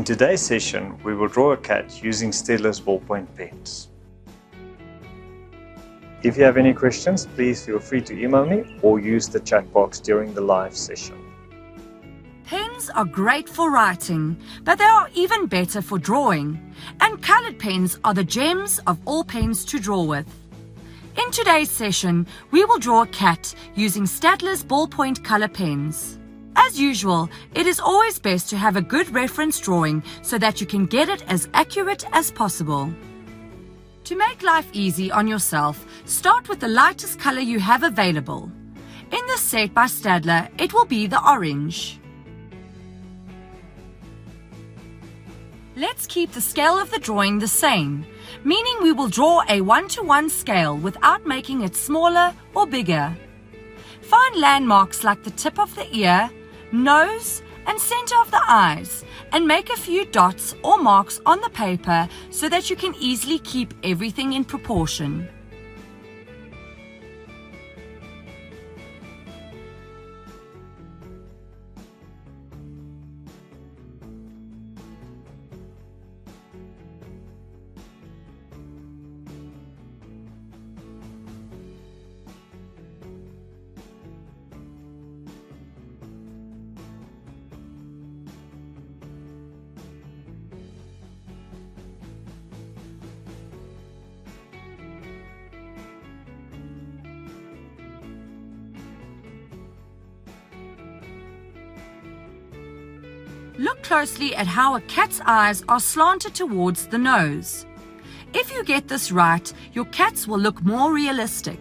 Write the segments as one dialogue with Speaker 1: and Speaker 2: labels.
Speaker 1: In today's session, we will draw a cat using STAEDTLER's ballpoint pens. If you have any questions, please feel free to email me or use the chat box during the live session.
Speaker 2: Pens are great for writing, but they are even better for drawing. And colored pens are the gems of all pens to draw with. In today's session, we will draw a cat using STAEDTLER's ballpoint color pens. As usual, it is always best to have a good reference drawing so that you can get it as accurate as possible. To make life easy on yourself, start with the lightest color you have available. In this set by STAEDTLER, it will be the orange. Let's keep the scale of the drawing the same, meaning we will draw a 1:1 scale without making it smaller or bigger. Find landmarks like the tip of the ear, nose, and center of the eyes, and make a few dots or marks on the paper so that you can easily keep everything in proportion. Look closely at how a cat's eyes are slanted towards the nose. If you get this right, your cats will look more realistic.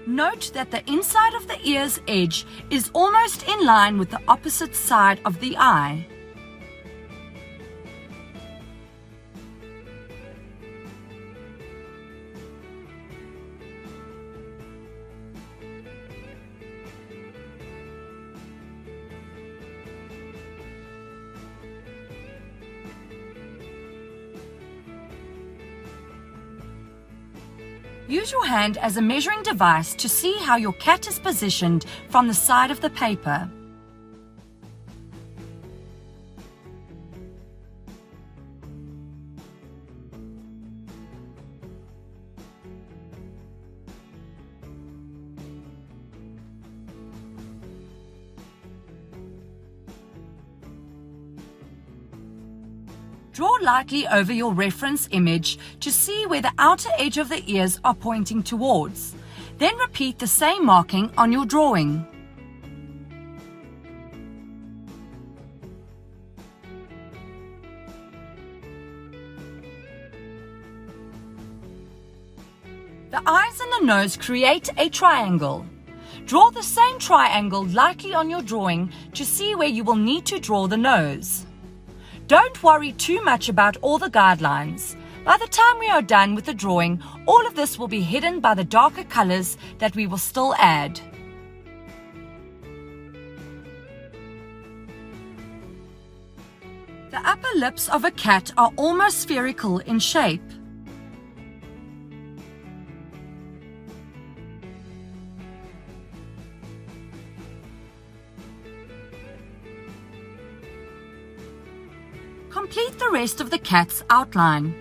Speaker 2: Note that the inside of the ear's edge is almost in line with the opposite side of the eye. Use your hand as a measuring device to see how your cat is positioned from the side of the paper. Draw lightly over your reference image to see where the outer edge of the ears are pointing towards. Then repeat the same marking on your drawing. The eyes and the nose create a triangle. Draw the same triangle lightly on your drawing to see where you will need to draw the nose. Don't worry too much about all the guidelines. By the time we are done with the drawing, all of this will be hidden by the darker colors that we will still add. The upper lips of a cat are almost spherical in shape. Complete the rest of the cat's outline.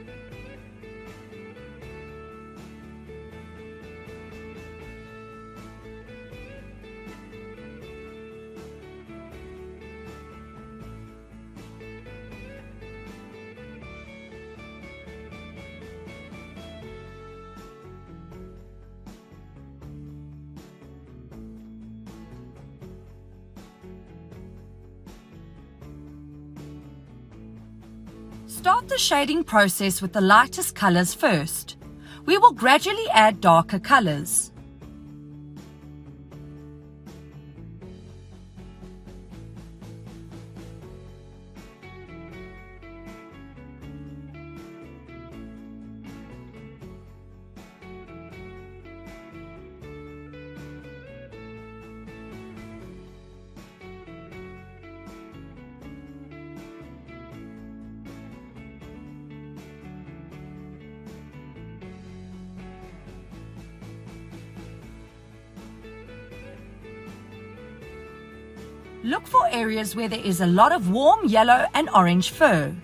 Speaker 2: Start the shading process with the lightest colors first. We will gradually add darker colors. Look for areas where there is a lot of warm yellow and orange fur.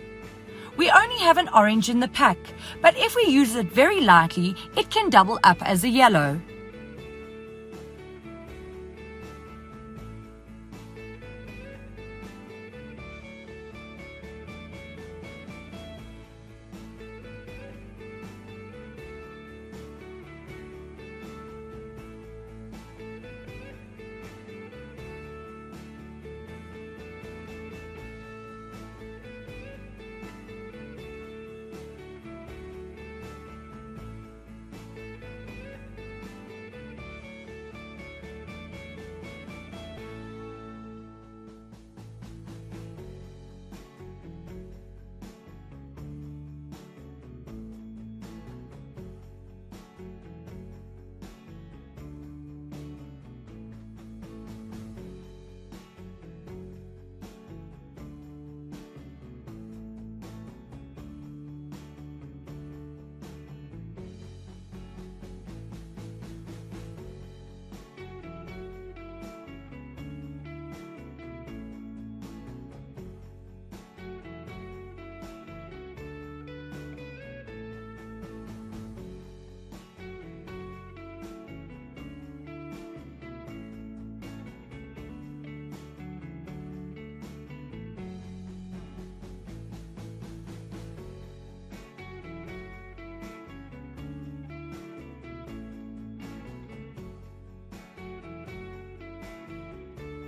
Speaker 2: We only have an orange in the pack, but if we use it very lightly, it can double up as a yellow.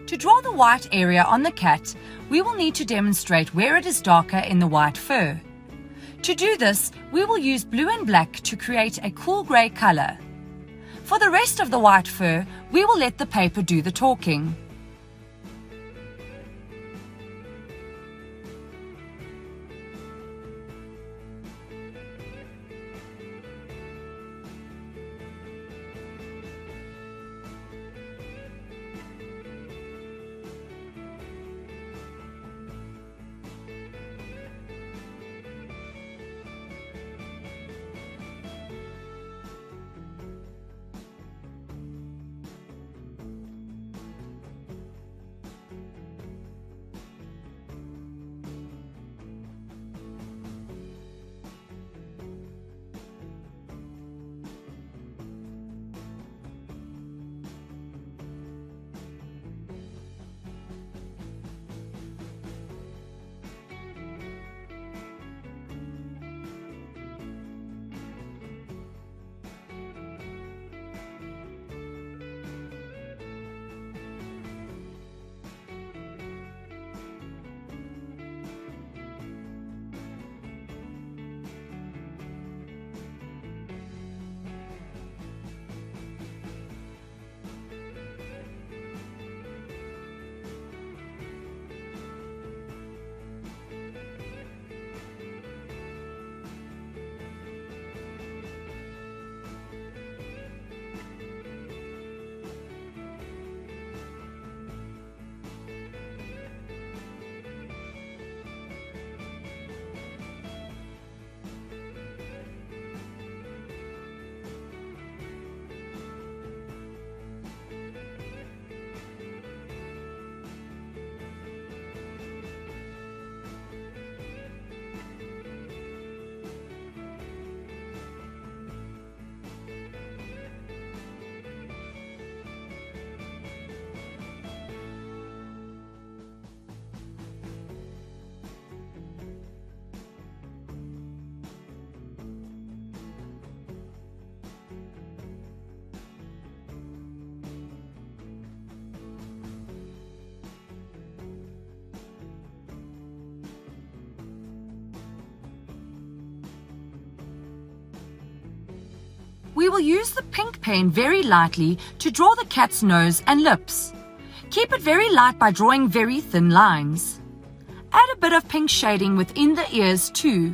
Speaker 2: To draw the white area on the cat, we will need to demonstrate where it is darker in the white fur. To do this, we will use blue and black to create a cool grey colour. For the rest of the white fur, we will let the paper do the talking. We will use the pink pen very lightly to draw the cat's nose and lips. Keep it very light by drawing very thin lines. Add a bit of pink shading within the ears too.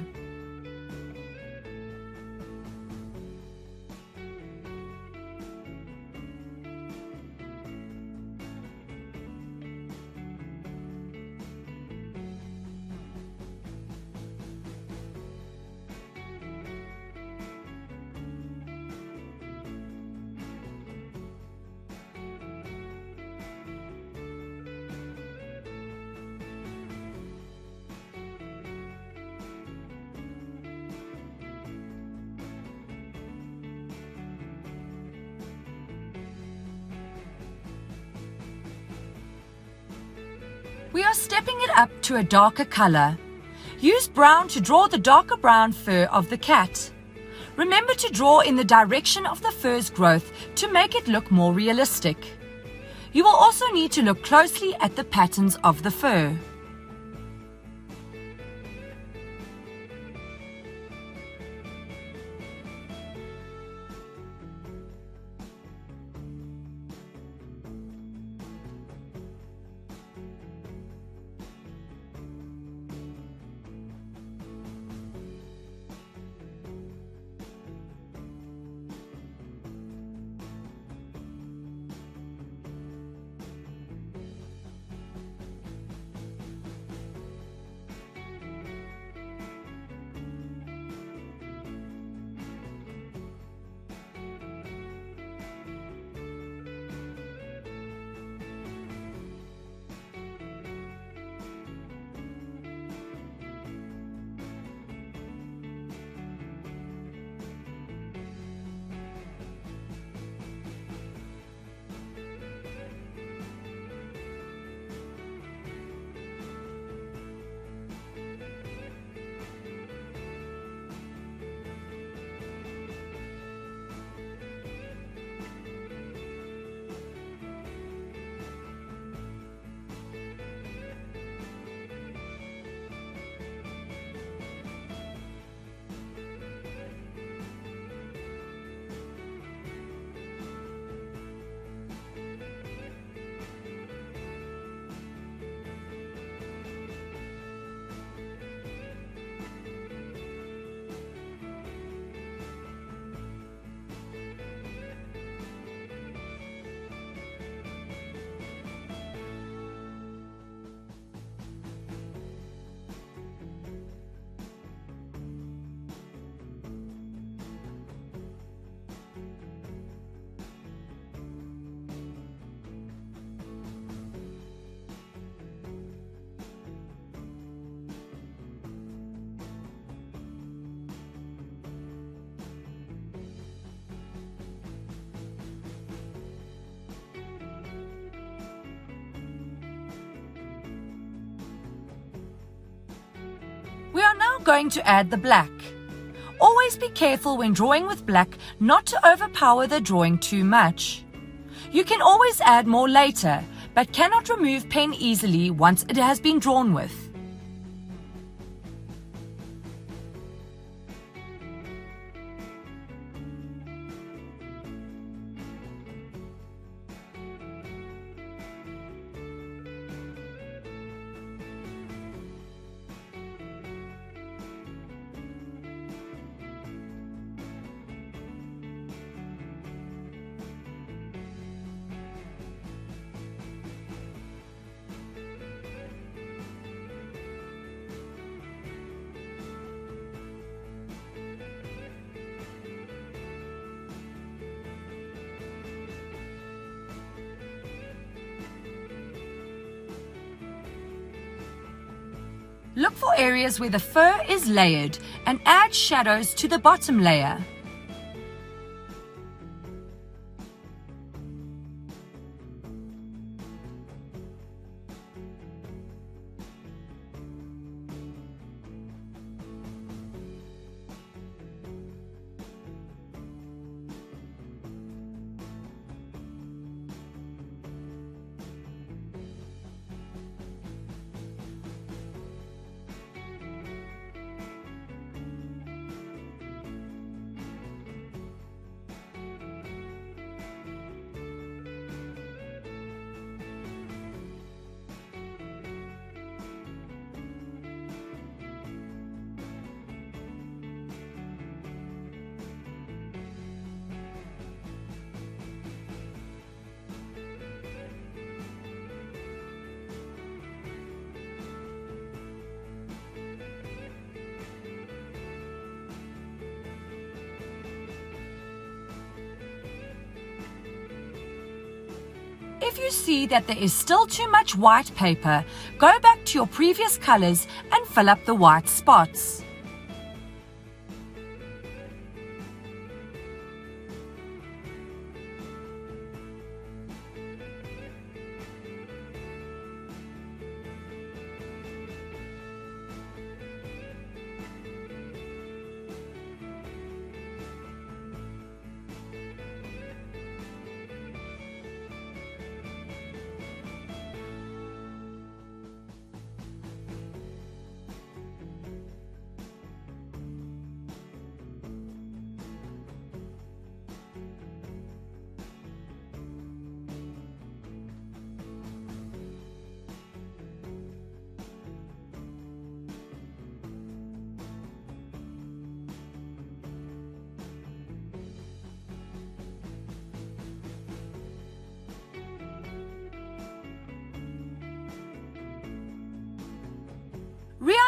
Speaker 2: We are stepping it up to a darker color. Use brown to draw the darker brown fur of the cat. Remember to draw in the direction of the fur's growth to make it look more realistic. You will also need to look closely at the patterns of the fur. We are now going to add the black. Always be careful when drawing with black not to overpower the drawing too much. You can always add more later, but cannot remove pen easily once it has been drawn with. Look for areas where the fur is layered and add shadows to the bottom layer. If you see that there is still too much white paper, go back to your previous colors and fill up the white spots.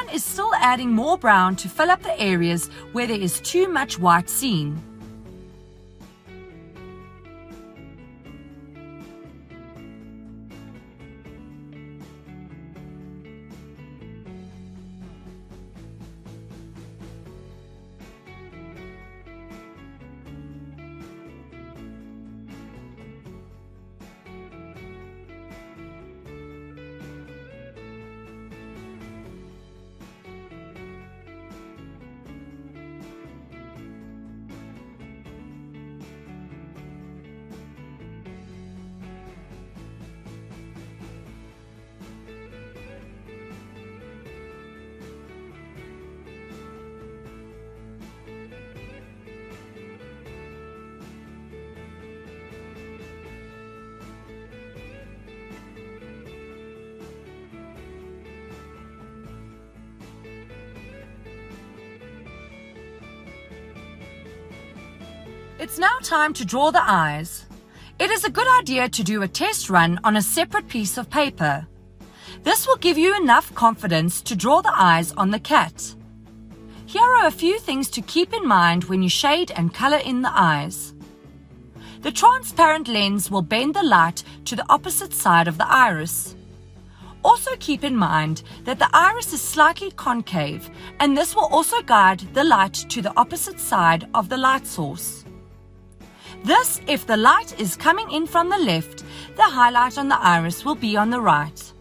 Speaker 2: Riaan is still adding more brown to fill up the areas where there is too much white seen. It's now time to draw the eyes. It is a good idea to do a test run on a separate piece of paper. This will give you enough confidence to draw the eyes on the cat. Here are a few things to keep in mind when you shade and color in the eyes. The transparent lens will bend the light to the opposite side of the iris. Also keep in mind that the iris is slightly concave, and this will also guide the light to the opposite side of the light source. This, if the light is coming in from the left, the highlight on the iris will be on the right.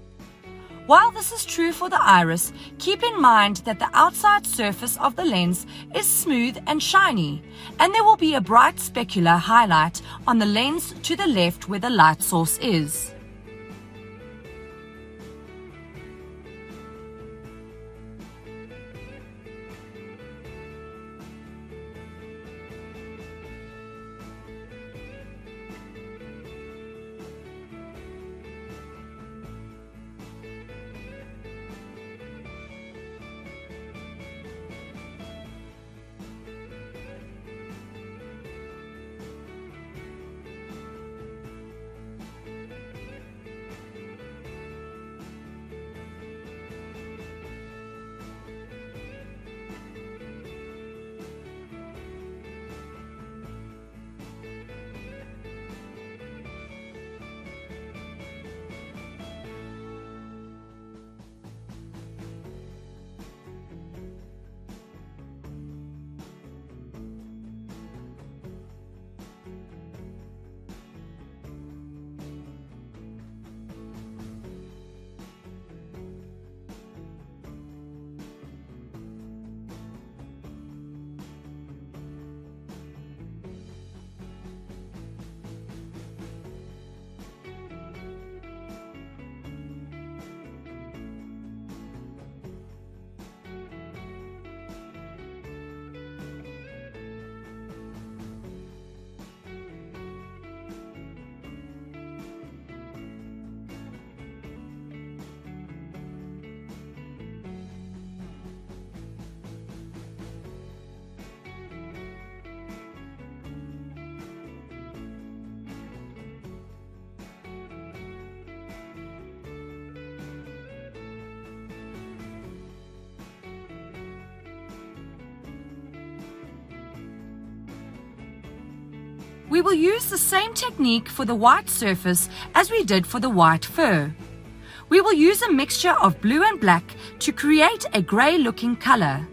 Speaker 2: While this is true for the iris, keep in mind that the outside surface of the lens is smooth and shiny, and there will be a bright specular highlight on the lens to the left where the light source is. We will use the same technique for the white surface as we did for the white fur. We will use a mixture of blue and black to create a grey-looking color.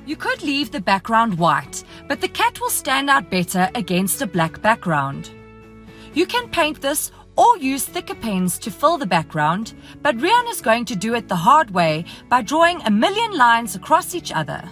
Speaker 2: You could leave the background white, but the cat will stand out better against a black background. You can paint this or use thicker pens to fill the background, but Riaan is going to do it the hard way by drawing 1,000,000 lines across each other.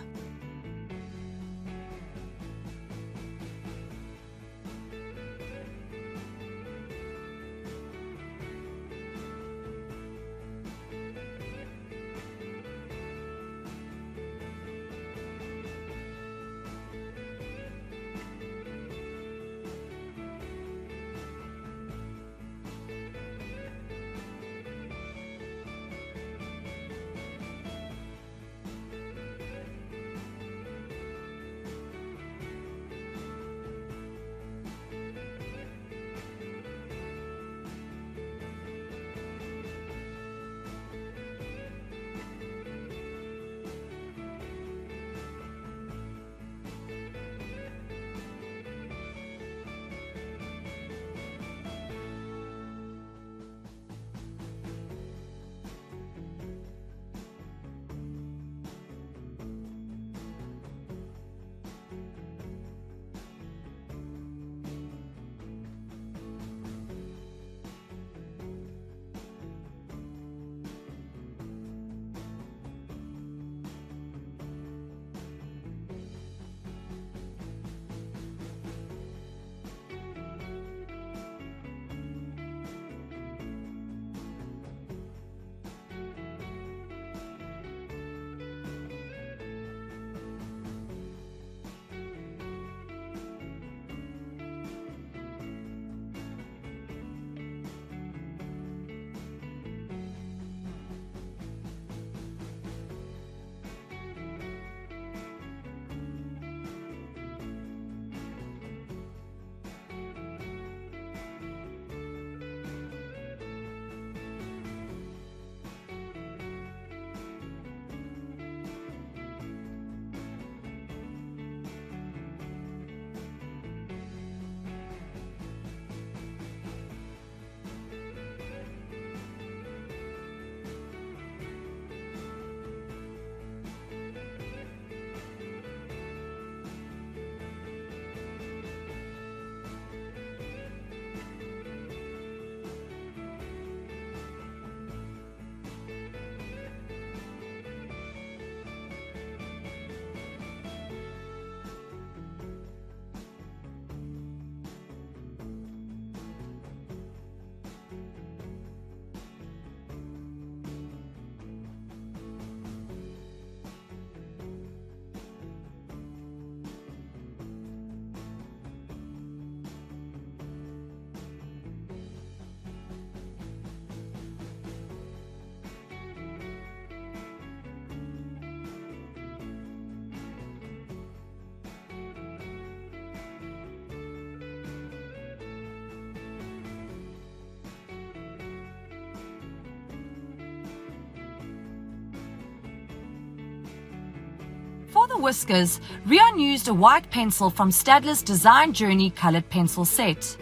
Speaker 2: For the whiskers, Riaan used a white pencil from STAEDTLER's Design Journey coloured pencil set.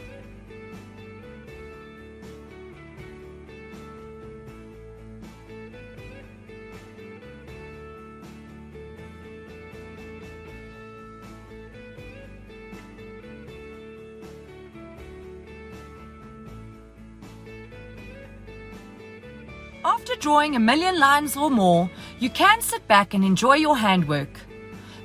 Speaker 2: After drawing 1,000,000 lines or more, you can sit back and enjoy your handwork.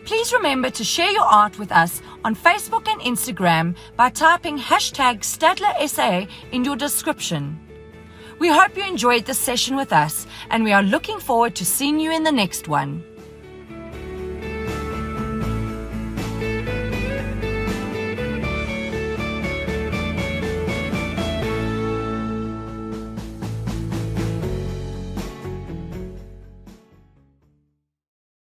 Speaker 2: Please remember to share your art with us on Facebook and Instagram by typing #STAEDTLERSA in your description. We hope you enjoyed this session with us, and we are looking forward to seeing you in the next one.